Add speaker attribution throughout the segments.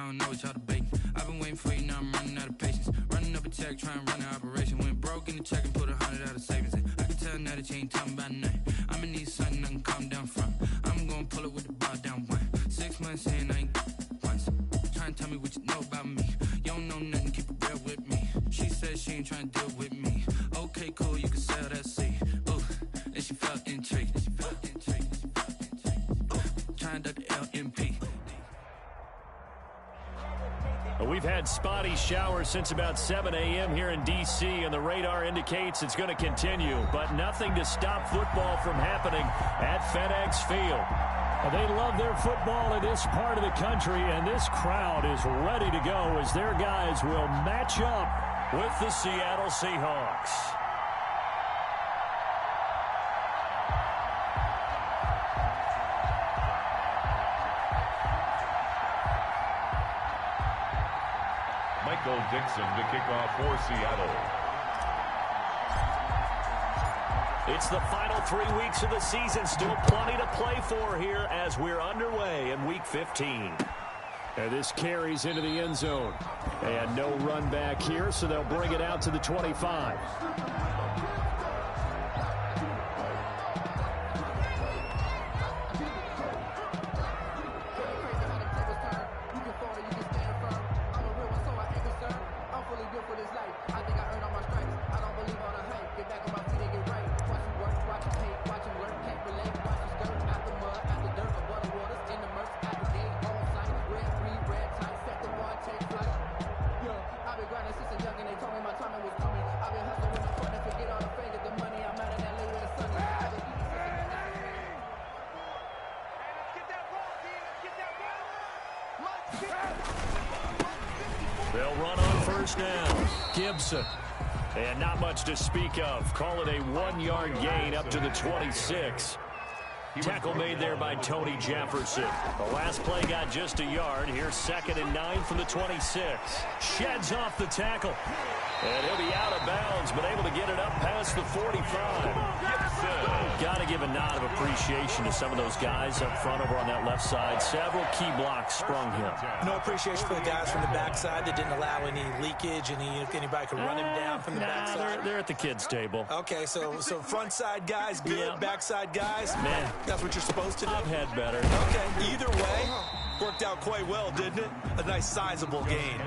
Speaker 1: don't know what y'all debating. I've been waiting for you, now I'm running out of patience. Running up a check, trying to run an operation. Went broke in the check and put 100 out of savings in. I can tell now that you ain't talking about nothing. I'ma need something I can calm down from. I'm gonna pull it with the bar down one. 6 months in, I ain't once. Trying to tell me what you know about me. You don't know nothing, keep it real with me. She said she ain't trying to deal with me. Okay, cool, you can sell that seed. Ooh, and she felt intrigued. Trying to duck the LMP.
Speaker 2: We've had spotty showers since about 7 a.m. here in D.C., and the radar indicates it's going to continue, but nothing to stop football from happening at FedEx Field. They love their football in this part of the country, and this crowd is ready to go as their guys will match up with the Seattle Seahawks.
Speaker 3: Michael Dixon to kick off for Seattle.
Speaker 2: It's the final 3 weeks of the season. Still plenty to play for here as we're underway in Week 15. And this carries into the end zone. And no run back here, so they'll bring it out to the 25. They'll run on first down. Gibson. And not much to speak of. Call it a 1-yard gain up to the 26. Tackle made there by Tony Jefferson. The last play got just a yard. Here's 2nd and 9 from the 26. Sheds off the tackle. And he'll be out of bounds, but able to get it up past the 45. Got to give a nod of appreciation to some of those guys up front over on that left side. Several key blocks sprung him.
Speaker 4: No appreciation for the guys from the backside that didn't allow any leakage, and anybody could run him down from the backside.
Speaker 2: They're at the kids' table.
Speaker 4: Okay, so front side guys good, yeah. Backside guys,
Speaker 2: man,
Speaker 4: that's what you're supposed to do.
Speaker 2: I've had better.
Speaker 4: Okay, either way, worked out quite well, didn't it? A nice sizable gain.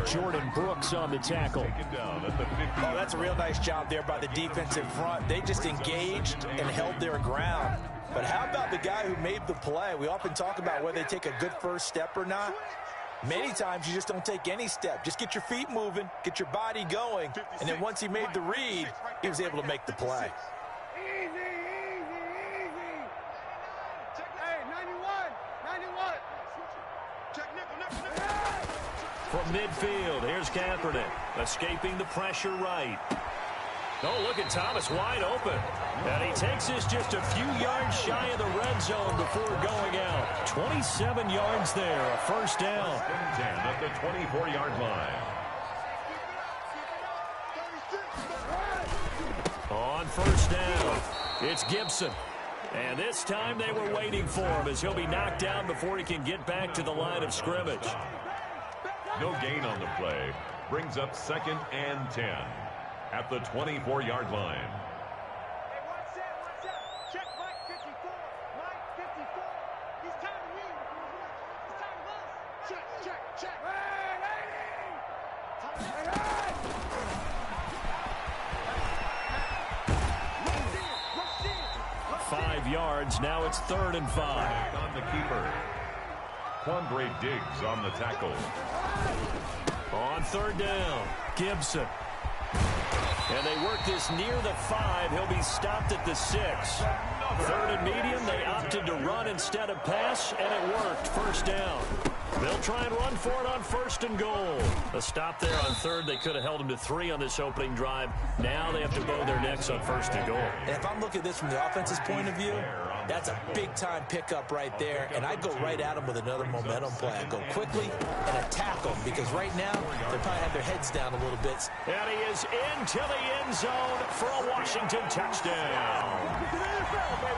Speaker 2: Jordan Brooks on the tackle.
Speaker 4: Oh, that's a real nice job there by the defensive front. They just engaged and held their ground. But how about the guy who made the play? We often talk about whether they take a good first step or not. Many times you just don't take any step. Just get your feet moving, get your body going, and then once he made the read, he was able to make the play.
Speaker 2: From midfield, here's Kaepernick, escaping the pressure right. Oh, look at Thomas wide open. And he takes this just a few yards shy of the red zone before going out. 27 yards there, a first down.
Speaker 3: 10 at the 24-yard line.
Speaker 2: On first down, it's Gibson. And this time they were waiting for him as he'll be knocked down before he can get back to the line of scrimmage.
Speaker 3: No gain on the play. Brings up 2nd and 10 at the 24-yard line.
Speaker 5: Hey, watch out. Check Mike 54. Mike 54. He's time to leave. It's time to us. Check.
Speaker 2: Hey, 5 yards. Now it's 3rd and 5.
Speaker 3: On the keeper. Quandre Diggs on the tackle.
Speaker 2: On 3rd down, Gibson. And they work this near the 5. He'll be stopped at the 6. 3rd and medium, they opted to run instead of pass, and it worked. First down. They'll try and run for it on 1st and goal. A stop there on 3rd. They could have held him to 3 on this opening drive. Now they have to bow their necks on 1st and goal.
Speaker 4: And if I'm looking at this from the offense's point of view, that's a big-time pickup right there, and I'd go right at him with another momentum play. I'd go quickly and attack them, because right now they probably have their heads down a little bit.
Speaker 2: And he is into the end zone for a Washington touchdown.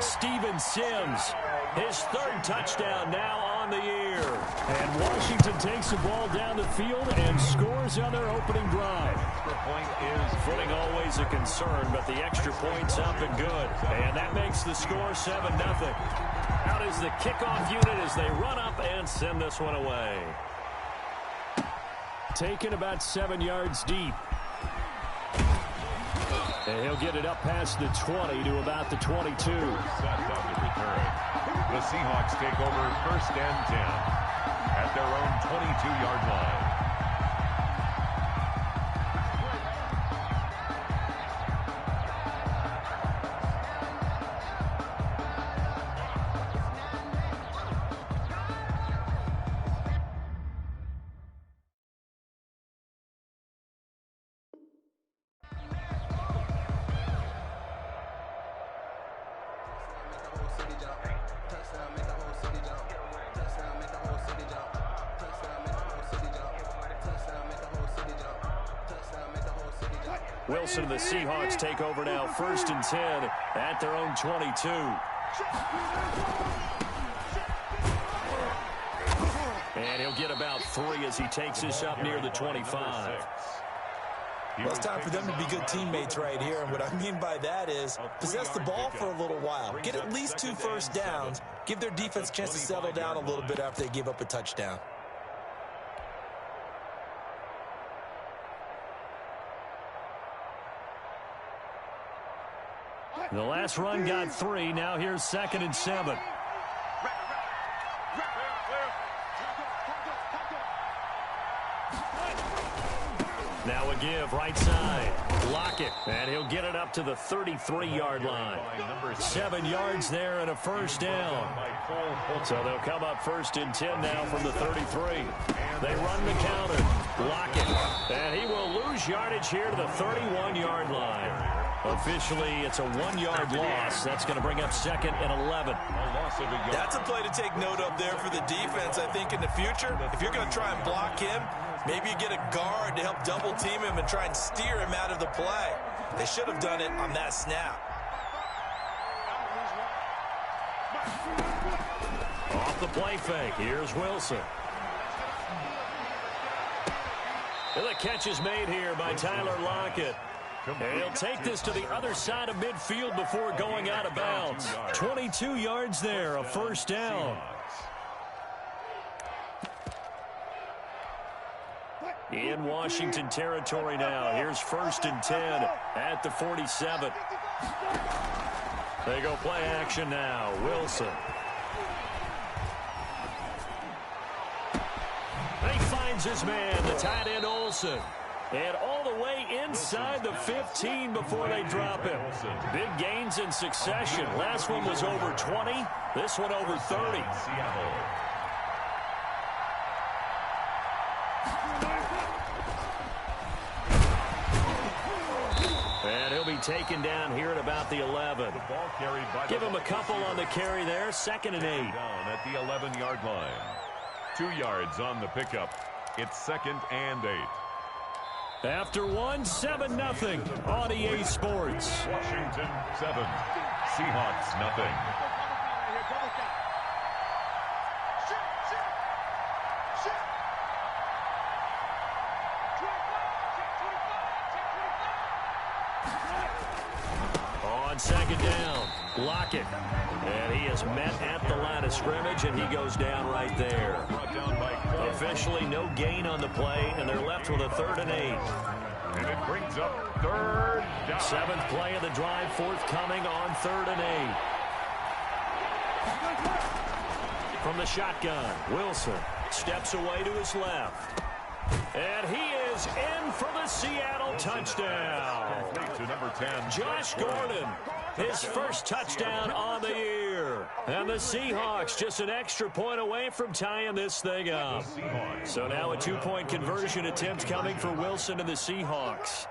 Speaker 2: Steven Sims His third touchdown now on the year. And Washington takes the ball down the field and scores on their opening drive.
Speaker 3: The point is
Speaker 2: footing always a concern, but the extra point's up and good. And that makes the score 7-0. Out is the kickoff unit as they run up and send this one away. Taken about 7 yards deep. And he'll get it up past the 20 to about the 22.
Speaker 3: set on the return. The Seahawks take over 1st and 10 at their own 22-yard line.
Speaker 2: Wilson and the Seahawks take over now 1st and 10 at their own 22. And he'll get about 3 as he takes this up near the 25.
Speaker 4: Well, it's time for them to be good teammates right here, and what I mean by that is possess the ball for a little while, get at least 2 first downs, give their defense a chance to settle down a little bit after they give up a touchdown.
Speaker 2: The last run got 3. Now here's 2nd and 7. Now a give right side. Lockett. And he'll get it up to the 33-yard line. 7 yards there and a first down. So they'll come up 1st and 10 now from the 33. They run the counter. Lockett. And he will lose yardage here to the 31-yard line. Officially, it's a 1-yard loss. That's going to bring up 2nd and 11.
Speaker 4: That's a play to take note of there for the defense. I think in the future, if you're going to try and block him, maybe you get a guard to help double team him and try and steer him out of the play. They should have done it on that snap.
Speaker 2: Off the play fake. Here's Wilson. And the catch is made here by Tyler Lockett. And he'll take this to the other side of midfield before going out of bounds. 22 yards there, a first down. In Washington territory now. Here's 1st and 10 at the 47. They go play action now. Wilson. He finds his man, the tight end Olsen. And all the way inside the 15 before they drop him. Big gains in succession. Last one was over 20. This one over 30. And he'll be taken down here at about the 11. Give him a couple on the carry there. 2nd and 8.
Speaker 3: Down at the 11-yard line. 2 yards on the pickup. It's 2nd and 8.
Speaker 2: After 7-0 on EA Sports.
Speaker 3: Washington 7, Seahawks nothing. On 2nd down, Lockett. And he is met at the line of scrimmage, and he goes down right there. Officially no gain on the play, and they're left with a 3rd and 8. And it brings up 3rd down.
Speaker 2: 7th play of the drive forthcoming on 3rd and 8. From the shotgun, Wilson steps away to his left. And he is in for the Seattle touchdown.
Speaker 3: To number 10,
Speaker 2: Josh Gordon, his first touchdown on the year. And the Seahawks just an extra point away from tying this thing up. So now a 2-point conversion attempt coming for Wilson and the Seahawks.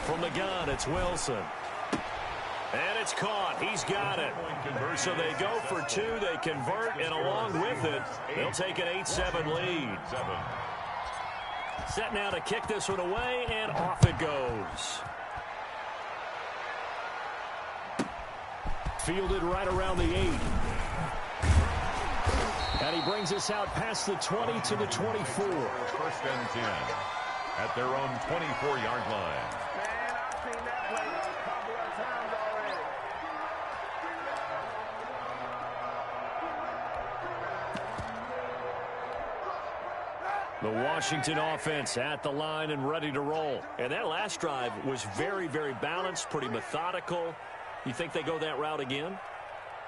Speaker 2: From the gun, it's Wilson. And it's caught. He's got it. So they go for 2. They convert, and along with it, they'll take an 8-7 lead. Set now to kick this one away, and off it goes. Fielded right around the 8. And he brings us out past the 20 to the 24.
Speaker 6: First and 10 at their own 24-yard line.
Speaker 5: Man, I've seen that play a couple of times already.
Speaker 2: The Washington offense at the line and ready to roll.
Speaker 3: And that last drive was very, very balanced, pretty methodical. You think they go that route again?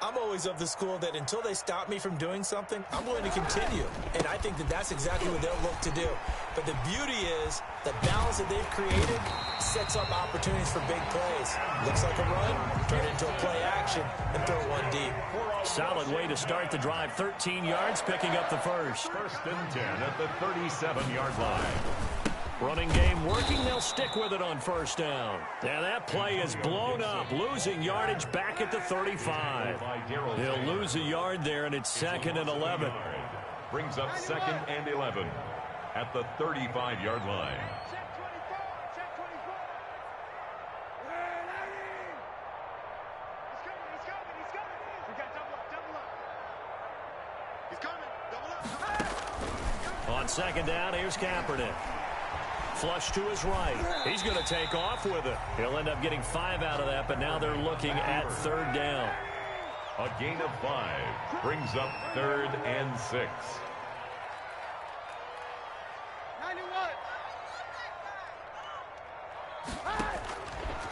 Speaker 4: I'm always of the school that until they stop me from doing something, I'm going to continue. And I think that that's exactly what they'll look to do. But the beauty is the balance that they've created sets up opportunities for big plays. Looks like a run, turn it into a play action, and throw one deep.
Speaker 2: Solid way to start the drive. 13 yards, picking up the first.
Speaker 6: First and 10 at the 37-yard line.
Speaker 2: Running game working. They'll stick with it on first down. And that play is blown up. Losing yardage back at the 35. He'll lose a yard there, and it's 2nd and 11.
Speaker 6: Brings up 2nd and 11 at the 35-yard line.
Speaker 5: Check 24. Check 24. He's coming. He's coming. He's coming. We got double up. Double up. He's coming. Double up.
Speaker 2: On second down, here's Kaepernick. Flush to his right. He's going to take off with it. He'll end up getting 5 out of that, but now they're looking at third down.
Speaker 6: A gain of 5 brings up 3rd and 6.
Speaker 5: 91.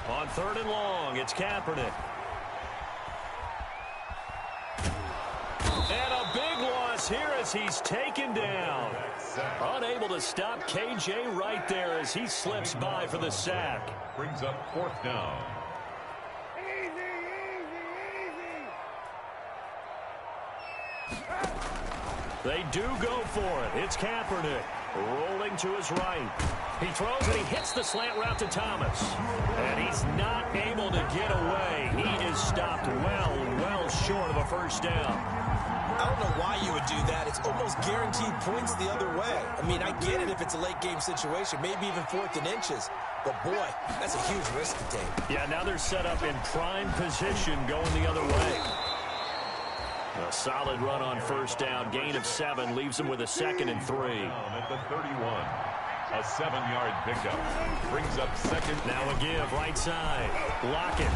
Speaker 2: On 3rd and long, it's Kaepernick. And a big loss here as he's taken down. Unable to stop KJ right there as he slips by for the sack.
Speaker 6: Brings up 4th down.
Speaker 2: They do go for it. It's Kaepernick rolling to his right. He throws and he hits the slant route to Thomas. And he's not able to get away. He is stopped well short of a first down.
Speaker 4: I don't know why you would do that. It's almost guaranteed points the other way. I mean, I get it if it's a late game situation, maybe even 4th and inches. But, boy, that's a huge risk to take.
Speaker 2: Yeah, now they're set up in prime position going the other way. A solid run on first down. Gain of 7 leaves them with a 2nd and 3.
Speaker 6: At the 31. A 7-yard pickup. Brings up 2nd.
Speaker 2: Now a give right side. Lockett.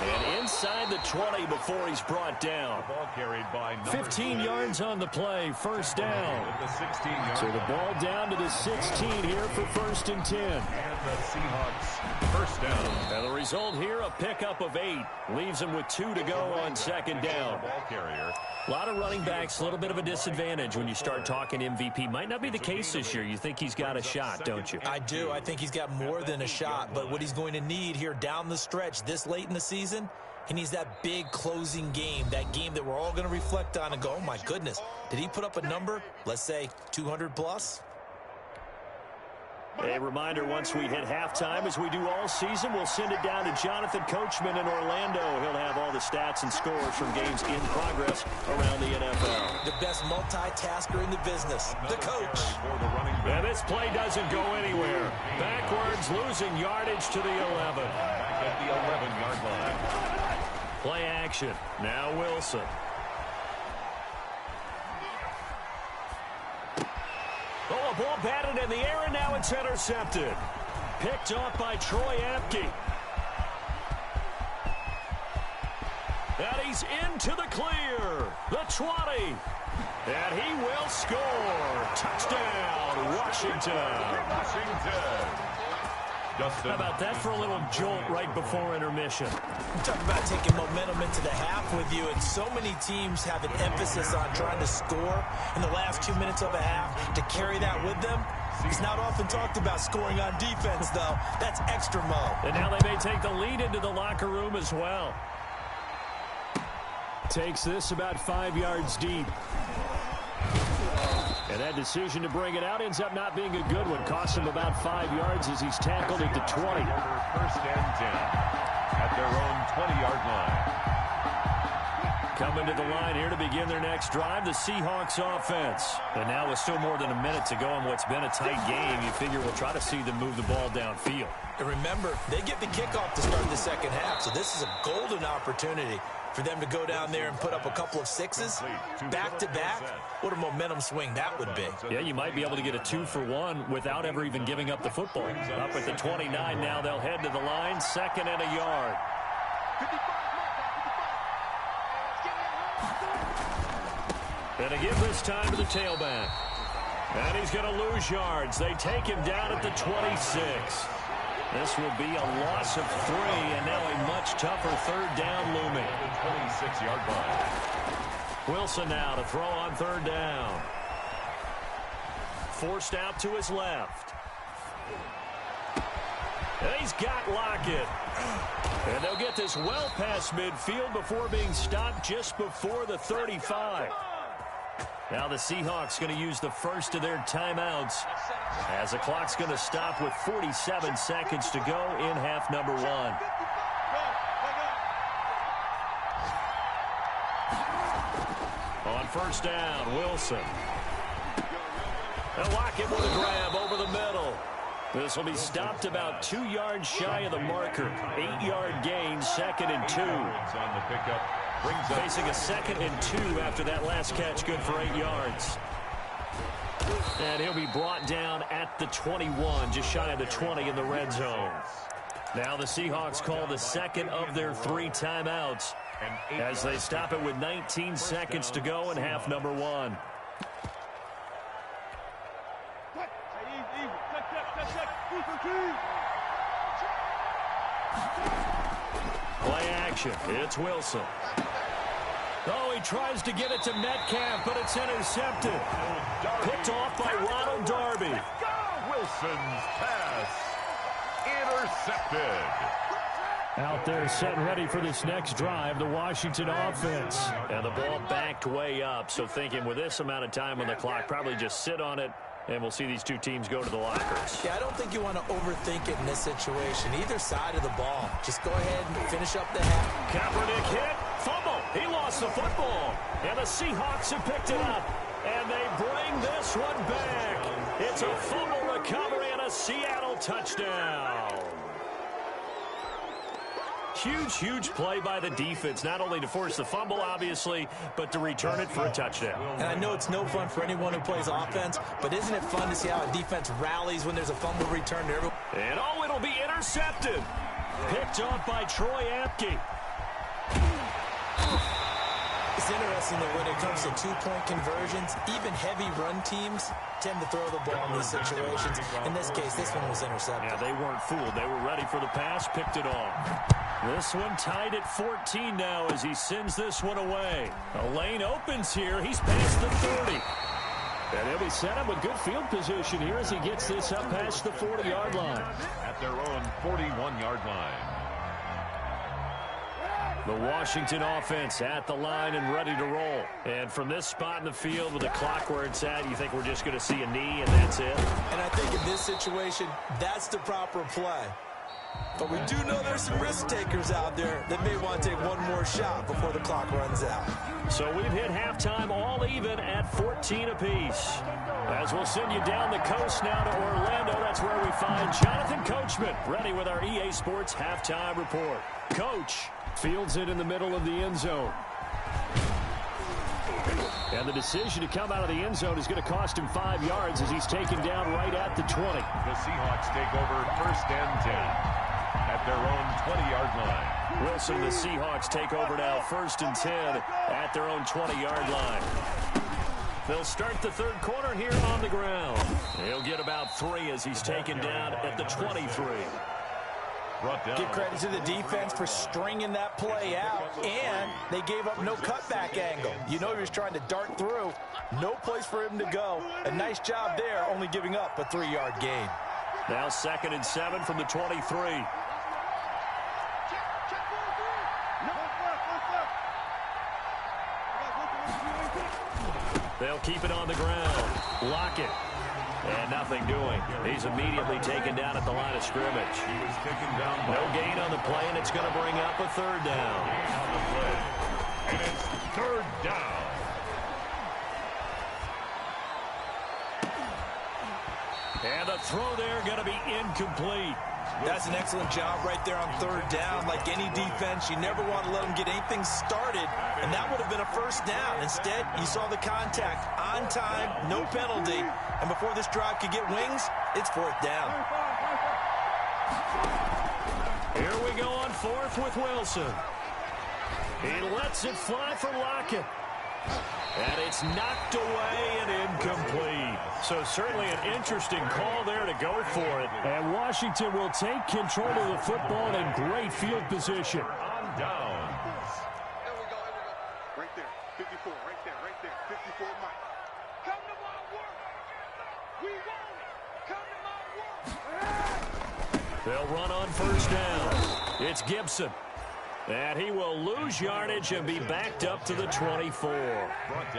Speaker 2: And inside the 20 before he's brought down.
Speaker 6: Ball carried by
Speaker 2: 15 yards on the play. First down.
Speaker 6: At the 16-yard
Speaker 2: So the ball down to the 16 here for 1st and 10.
Speaker 6: And the Seahawks first down.
Speaker 2: And the result here, a pickup of 8. Leaves him with 2 to go on second down.
Speaker 6: Ball carrier.
Speaker 2: A lot of running backs, a little bit of a disadvantage when you start talking MVP. Might not be the case this year. You think he's got a shot, don't you?
Speaker 4: I do. I think he's got more than a shot. But what he's going to need here down the stretch this late in the season, he needs that big closing game, that game that we're all going to reflect on and go, oh, my goodness, did he put up a number, let's say 200 plus?
Speaker 2: A reminder, once we hit halftime, as we do all season, we'll send it down to Jonathan Coachman in Orlando. He'll have all the stats and scores from games in progress around the NFL.
Speaker 4: The best multitasker in the business, the coach.
Speaker 2: And this play doesn't go anywhere. Backwards, losing yardage to the 11.
Speaker 6: Back at the 11-yard line.
Speaker 2: Play action. Now Wilson. Oh, a ball batted in the air, and now it's intercepted. Picked off by Troy Apke. And he's into the clear. The 20. And he will score. Touchdown, Washington. How about that for a little jolt right before intermission?
Speaker 4: Talk about taking momentum into the half with you, and so many teams have an emphasis on trying to score in the last 2 minutes of a half. To carry that with them, it's not often talked about scoring on defense, though. That's extra mo.
Speaker 2: And now they may take the lead into the locker room as well. Takes this about 5 yards deep. And that decision to bring it out ends up not being a good one. Costs him about 5 yards as he's tackled at the 20.
Speaker 6: First and 10 at their own 20-yard line.
Speaker 2: Coming to the line here to begin their next drive, the Seahawks offense. And now with still more than a minute to go in what's been a tight game, you figure we'll try to see them move the ball downfield.
Speaker 4: And remember, they get the kickoff to start the second half, so this is a golden opportunity for them to go down there and put up a couple of sixes back-to-back. What a momentum swing that would be.
Speaker 2: Yeah, you might be able to get a 2-for-1 without ever even giving up the football. Up at the 29 now, they'll head to the line, 2nd and a yard. And a give this time to the tailback. And he's going to lose yards. They take him down at the 26. This will be a loss of 3, and now a much tougher 3rd down looming.
Speaker 6: 26-yard line.
Speaker 2: Wilson now to throw on 3rd down. Forced out to his left. And he's got Lockett. And they'll get this well past midfield before being stopped just before the 35. Now the Seahawks going to use the first of their timeouts as the clock's going to stop with 47 seconds to go in half number 1. On 1st down, Wilson. And Lockett with a grab over the middle. This will be stopped about 2 yards shy of the marker. 8-yard gain, 2nd and 2.
Speaker 6: On the pickup.
Speaker 2: Facing a 2nd and 2 after that last catch, good for 8 yards. And he'll be brought down at the 21, just shy of the 20 in the red zone. Now the Seahawks call the 2nd of their 3 timeouts as they stop it with 19 seconds to go in half number 1. Play action. It's Wilson. Oh, he tries to get it to Metcalf, but it's intercepted. Picked off by Ronald Darby.
Speaker 6: Wilson's pass intercepted.
Speaker 2: Out there set and ready for this next drive, the Washington offense. And the ball backed way up, so thinking with this amount of time on the clock, probably just sit on it, and we'll see these two teams go to the lockers.
Speaker 4: Yeah, I don't think you want to overthink it in this situation. Either side of the ball. Just go ahead and finish up the half.
Speaker 2: Kaepernick hit. Fumble. He lost the football. And the Seahawks have picked it up. And they bring this one back. It's a fumble recovery and a Seattle touchdown. Huge, huge play by the defense, not only to force the fumble, obviously, but to return it for a touchdown.
Speaker 4: And I know it's no fun for anyone who plays offense, but isn't it fun to see how a defense rallies when there's a fumble return to everyone?
Speaker 2: And oh, it'll be intercepted. Picked off by Troy Apke.
Speaker 4: It's interesting that when it comes to two-point conversions, even heavy run teams tend to throw the ball in these situations. In this case, this one was intercepted.
Speaker 2: Yeah, they weren't fooled. They were ready for the pass, picked it off. This one tied at 14 now as he sends this one away. A lane opens here. He's past the 30. And he'll be set up with good field position here as he gets this up past the 40-yard line.
Speaker 6: At their own 41-yard line.
Speaker 2: The Washington offense at the line and ready to roll. And from this spot in the field with the clock where it's at, you think we're just going to see a knee and that's it?
Speaker 4: And I think in this situation, that's the proper play. But we do know there's some risk takers out there that may want to take one more shot before the clock runs out.
Speaker 2: So we've hit halftime all even at 14 apiece. As we'll send you down the coast now to Orlando, that's where we find Jonathan Coachman, ready with our EA Sports halftime report. Coach fields it in the middle of the end zone. And the decision to come out of the end zone is going to cost him 5 yards as he's taken down right at the 20.
Speaker 6: The Seahawks take over 1st and 10 at their own 20-yard line.
Speaker 2: Wilson, the Seahawks take over now 1st and 10 at their own 20-yard line. They'll start the third quarter here on the ground. He'll get about 3 as he's taken down at the 23.
Speaker 4: Give credit to the defense for stringing that play out, and they gave up no cutback angle. You know he was trying to dart through. No place for him to go. A nice job there, only giving up a 3-yard gain.
Speaker 2: Now 2nd and 7 from the 23. They'll keep it on the ground. Lockett. And nothing doing. He's immediately taken down at the line of scrimmage.
Speaker 6: He was taken down.
Speaker 2: No gain on the play, and it's going to bring up a 3rd down.
Speaker 6: And it's third down.
Speaker 3: And the throw there going to be incomplete.
Speaker 4: That's an excellent job right there on third down. Like any defense, you never want to let them get anything started, and that would have been a first down. Instead, you saw the contact on time, no penalty, and before this drive could get wings, it's fourth down.
Speaker 3: Here we go on fourth with Wilson. He lets it fly for Lockett. And it's knocked away and incomplete. So certainly an interesting call there to go for it. And Washington will take control of the football in great field position.
Speaker 6: On down.
Speaker 5: There we go. Right there. 54. Right there. 54 Mike. Come to my work. We want it. Come to my work.
Speaker 3: They'll run on first down. It's Gibson. And he will lose yardage and be backed up to the 24.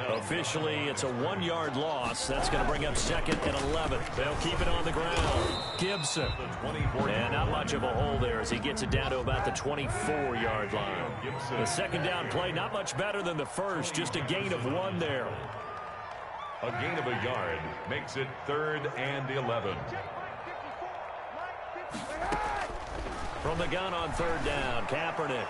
Speaker 3: Officially, it's a 1-yard loss. That's going to bring up second and 11. They'll keep it on the ground. Gibson. And not much of a hole there as he gets it down to about the 24-yard line. The second down play, not much better than the first. Just a gain of 1 there.
Speaker 6: A gain of a yard makes it 3rd and 11.
Speaker 3: From the gun on third down, Kaepernick.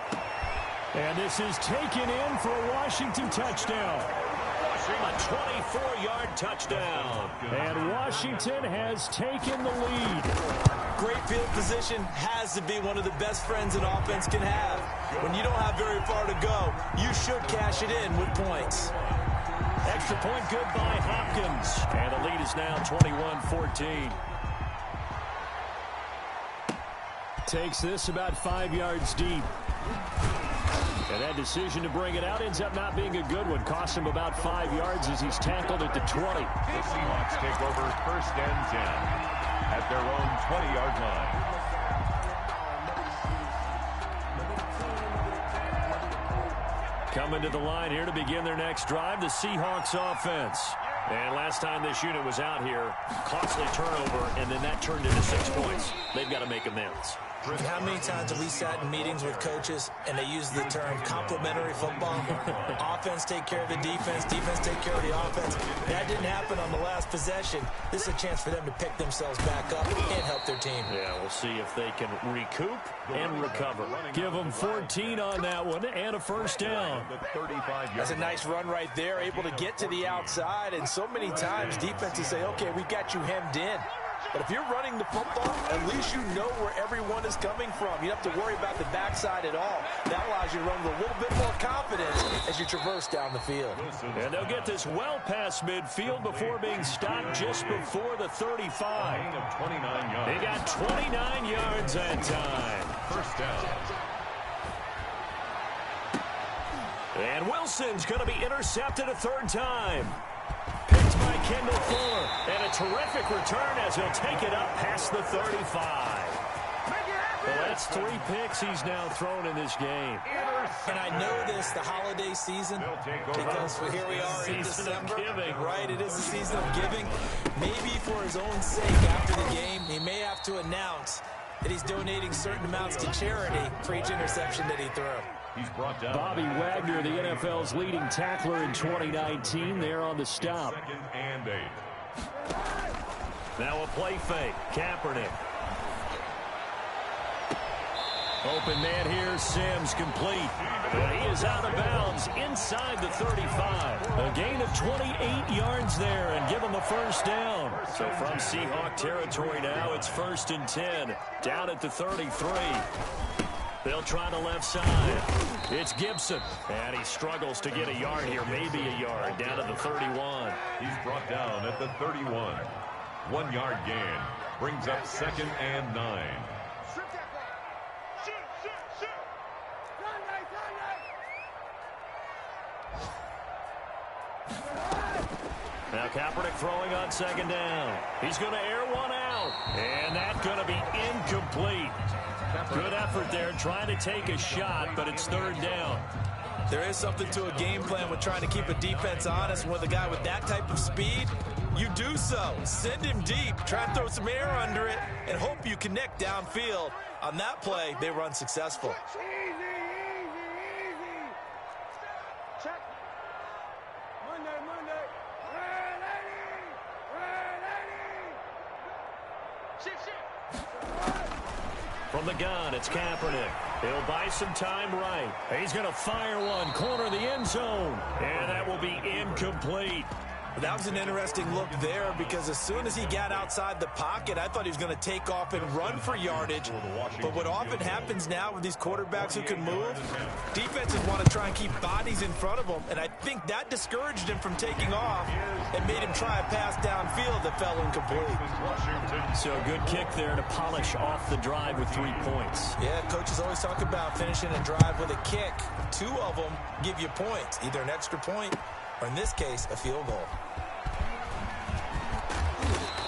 Speaker 3: And this is taken in for a Washington touchdown. A 24-yard touchdown. And Washington has taken the lead.
Speaker 4: Great field position has to be one of the best friends an offense can have. When you don't have very far to go, you should cash it in with points.
Speaker 3: Extra point good by Hopkins. And the lead is now 21-14. Takes this about 5 yards deep. And that decision to bring it out ends up not being a good one. Cost him about 5 yards as he's tackled at the 20.
Speaker 6: The Seahawks take over 1st and 10 at their own 20-yard line.
Speaker 3: Coming to the line here to begin their next drive, the Seahawks offense. And last time this unit was out here, costly turnover, and then that turned into 6 points. They've got to make amends.
Speaker 4: How many times have we sat in meetings with coaches and they use the term complementary football? Offense take care of the defense, defense take care of the offense. That didn't happen on the last possession. This is a chance for them to pick themselves back up and help their team.
Speaker 3: Yeah, we'll see if they can recoup and recover. Give them 14 on that one and a first down.
Speaker 4: That's a nice run right there, able to get to the outside, and so many times defenses say, okay, we got you hemmed in. But if you're running the football, at least you know where everyone is coming from. You don't have to worry about the backside at all. That allows you to run with a little bit more confidence as you traverse down the field.
Speaker 3: And they'll get this well past midfield before being stopped just before the 35.
Speaker 6: Of 29 yards.
Speaker 3: They got 29 yards that time.
Speaker 6: First down.
Speaker 3: And Wilson's going to be intercepted a 3rd time. Picked by Kendall Fuller. And a terrific return as he'll take it up past the 35. Well, that's 3 picks he's now thrown in this game.
Speaker 4: And I know this, the holiday season, because here we are in December. Right, it is the season of giving. Maybe for his own sake after the game, he may have to announce that he's donating certain amounts to charity for each interception that he threw.
Speaker 6: He's brought down
Speaker 3: Bobby Wagner, the NFL's leading tackler in 2019, there on the stop.
Speaker 6: 2nd and 8.
Speaker 3: Now a play fake. Kaepernick. Open man here, Sims complete. But he is out of bounds inside the 35. A gain of 28 yards there and give him a first down. So from Seahawk territory now, it's 1st and 10. Down at the 33. They'll try the left side. It's Gibson. And he struggles to get a yard here, maybe a yard, down to the 31.
Speaker 6: He's brought down at the 31. 1-yard gain. Brings up 2nd and 9.
Speaker 3: Now Kaepernick throwing on 2nd down. He's going to air one out. And that's going to be incomplete. Good effort there trying to take a shot, but it's 3rd down.
Speaker 4: There is something to a game plan with trying to keep a defense honest. With a guy with that type of speed, you do so. Send him deep, try and throw some air under it, and hope you connect downfield. On that play, they run successful.
Speaker 5: Monday. Shift.
Speaker 2: From the gun, it's Kaepernick. He'll buy some time right. He's going to fire one, corner the end zone, and that will be incomplete.
Speaker 4: That was an interesting look there because as soon as he got outside the pocket, I thought he was going to take off and run for yardage. But what often happens now with these quarterbacks who can move, defenses want to try and keep bodies in front of them, and I think that discouraged him from taking off and made him try a pass downfield that fell incomplete.
Speaker 2: So a good kick there to polish off the drive with 3 points.
Speaker 4: Yeah, coaches always talk about finishing a drive with a kick. 2 of them give you points, either an extra point or in this case, a field goal.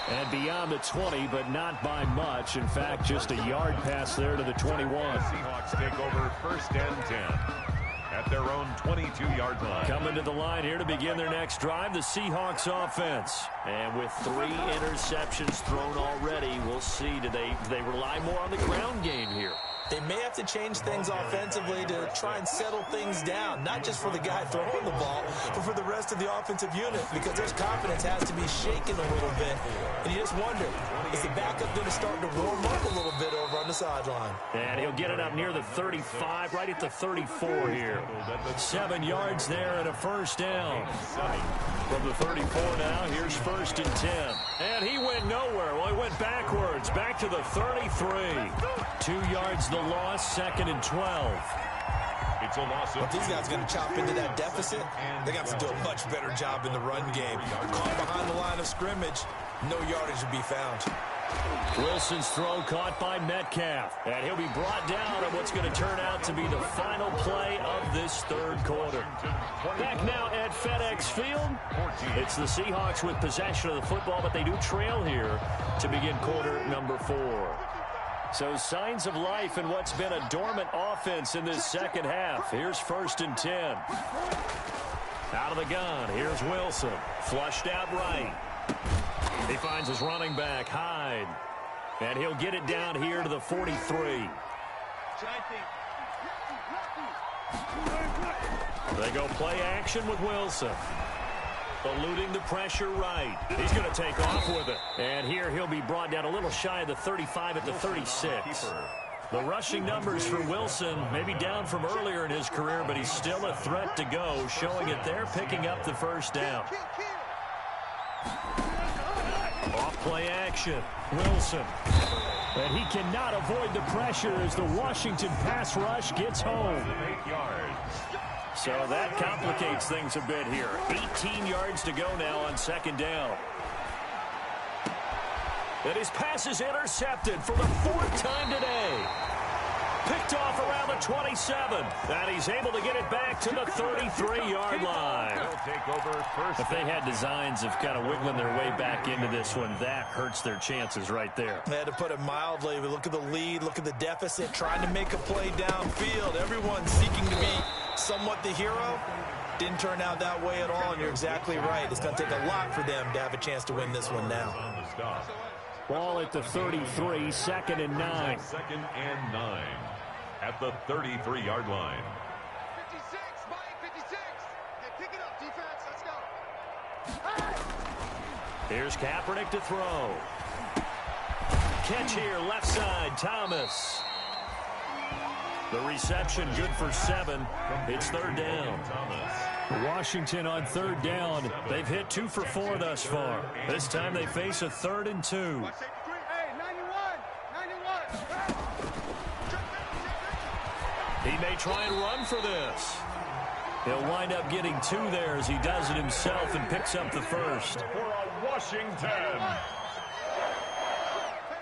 Speaker 2: And beyond the 20, but not by much. In fact, just a yard pass there to the 21.
Speaker 6: Seahawks take over 1st and 10 at their own 22-yard line.
Speaker 2: Coming to the line here to begin their next drive, the Seahawks offense. And with 3 interceptions thrown already, we'll see. Do they rely more on the ground game here?
Speaker 4: They may have to change things offensively to try and settle things down, not just for the guy throwing the ball, but for the rest of the offensive unit, because their confidence has to be shaken a little bit. And you just wonder, is the backup going to start to warm up a little bit over on the sideline?
Speaker 2: And he'll get it up near the 35, right at the 34 here. 7 yards there and a first down. From the 34 now, here's 1st and 10. And he went nowhere. Well, he went backwards, back to the 33. 2 yards the loss, 2nd and 12.
Speaker 6: It's a loss.
Speaker 4: If these guys are going to chop into that deficit, they're going to have to do a much better job in the run game. Caught behind the line of scrimmage, no yardage to be found.
Speaker 2: Wilson's throw caught by Metcalf. And he'll be brought down on what's going to turn out to be the final play of this 3rd quarter. Back now at FedEx Field. It's the Seahawks with possession of the football, but they do trail here to begin quarter number 4. So signs of life in what's been a dormant offense in this second half. Here's 1st and 10. Out of the gun, here's Wilson. Flushed out right. He finds his running back, Hyde. And he'll get it down here to the 43. They go play action with Wilson. Eluding the pressure right. He's going to take off with it. And here he'll be brought down a little shy of the 35 at the 36. The rushing numbers for Wilson may be down from earlier in his career, but he's still a threat to go, showing it there, picking up the first down. Off play action. Wilson. And he cannot avoid the pressure as the Washington pass rush gets home.
Speaker 6: 8 yards.
Speaker 2: So that complicates things a bit here. 18 yards to go now on 2nd down. And his pass is intercepted for the 4th time today. Picked off around the 27. And he's able to get it back to the 33-yard line.
Speaker 6: Take over 1st.
Speaker 2: If they had designs of kind of wiggling their way back into this one, that hurts their chances right there.
Speaker 4: They had to put it mildly. We look at the lead, look at the deficit, trying to make a play downfield. Everyone's seeking to be somewhat the hero. Didn't turn out that way at all, and you're exactly right. It's going to take a lot for them to have a chance to win this one now.
Speaker 2: Ball at the 33, 2nd and 9.
Speaker 6: 2nd and 9 at the 33-yard line.
Speaker 5: 56, Mike, 56. Hey, pick it up, defense. Let's go.
Speaker 2: Here's Kaepernick to throw. Catch here, left side, Thomas. The reception good for 7. It's 3rd down. Washington on 3rd down. They've hit 2 for 4 thus far. This time they face a 3rd and 2.
Speaker 5: Hey, 91.
Speaker 2: He may try and run for this. He'll wind up getting 2 there as he does it himself and picks up the first.
Speaker 6: For a Washington.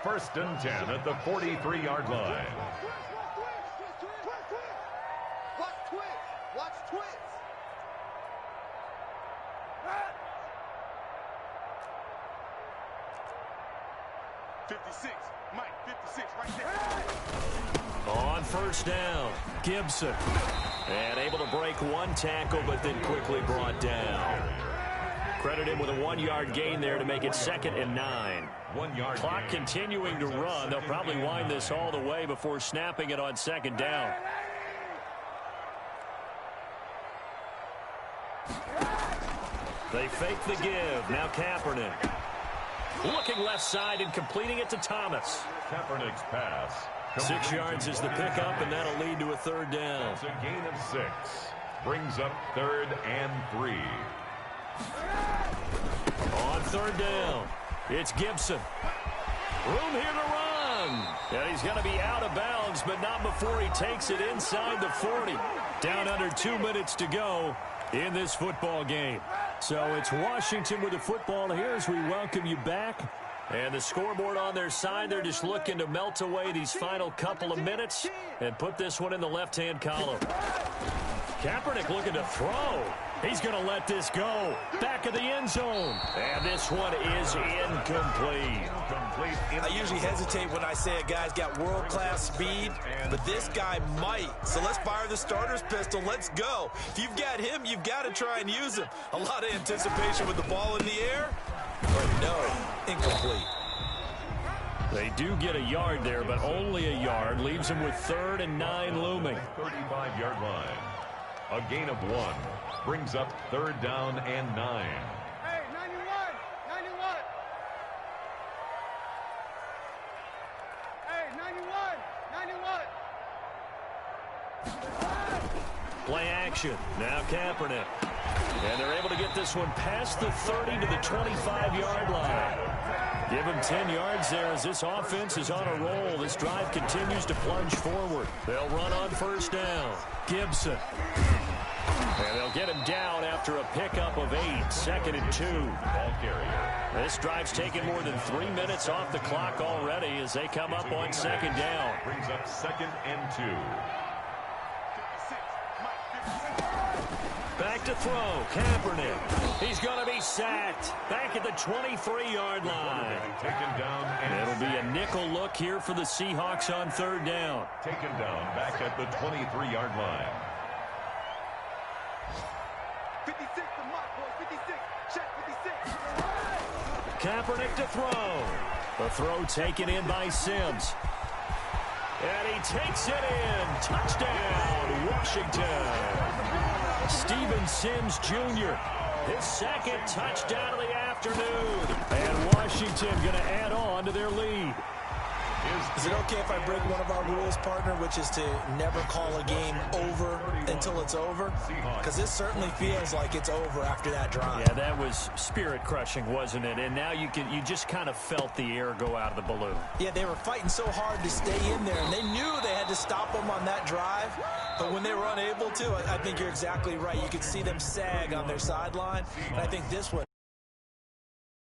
Speaker 6: 1st and 10 at the 43-yard line.
Speaker 5: Watch twins. 56, Mike, 56, right there.
Speaker 2: On 1st down, Gibson. And able to break 1 tackle, but then quickly brought down. Credit him with a 1-yard gain there to make it 2nd and 9.
Speaker 6: 1 yard.
Speaker 2: Clock continuing to run. They'll probably wind this all the way before snapping it on 2nd down.
Speaker 3: They fake the give. Now Kaepernick. Looking left side and completing it to Thomas.
Speaker 6: Kaepernick's pass.
Speaker 3: 6 yards is the pickup, and that'll lead to a third down.
Speaker 6: It's a gain of 6. Brings up 3rd and 3.
Speaker 3: On 3rd down, it's Gibson. Room here to run. And he's going to be out of bounds, but not before he takes it inside the 40. Down under 2 minutes to go in this football game. So it's Washington with the football here as we welcome you back. And the scoreboard on their side, they're just looking to melt away these final couple of minutes and put this one in the left-hand column. Kaepernick looking to throw. He's going to let this go. Back of the end zone. And this one is incomplete.
Speaker 4: I usually hesitate when I say a guy's got world-class speed, but this guy might. So let's fire the starter's pistol. Let's go. If you've got him, you've got to try and use him. A lot of anticipation with the ball in the air. But no, incomplete.
Speaker 3: They do get a yard there, but only a yard. Leaves them with 3rd and 9 looming.
Speaker 6: 35-yard line. A gain of 1. Brings up 3rd down and 9.
Speaker 5: Hey, 91! 91! Hey, 91! 91!
Speaker 3: Play action. Now Kaepernick. And they're able to get this one past the 30 to the 25-yard line. Give him 10 yards there as this offense is on a roll. This drive continues to plunge forward. They'll run on 1st down. Gibson. And they'll get him down after a pickup of 8. 2nd and 2.
Speaker 6: Ball carrier.
Speaker 3: This drive's taken more than 3 minutes off the clock already as they come up on 2nd down.
Speaker 6: Brings up 2nd and 2.
Speaker 3: Back to throw. Kaepernick. He's going to be sacked. Back at the 23-yard line.
Speaker 6: Taken down. And
Speaker 3: it'll be a nickel look here for the Seahawks on 3rd down.
Speaker 6: Taken down back at the 23-yard line.
Speaker 5: 56 to Mark, boys. 56. Check 56.
Speaker 3: Kaepernick to throw. The throw taken in by Sims. And he takes it in. Touchdown, Washington. Steven Sims Jr., his 2nd touchdown of the afternoon. And Washington going to add on to their lead.
Speaker 4: Is it okay if I break one of our rules, partner, which is to never call a game over until it's over? Because this certainly feels like it's over after that drive.
Speaker 3: Yeah, that was spirit-crushing, wasn't it? And now you just kind of felt the air go out of the balloon.
Speaker 4: Yeah, they were fighting so hard to stay in there, and they knew they had to stop them on that drive. But when they were unable to, I think you're exactly right. You could see them sag on their sideline, and I think this one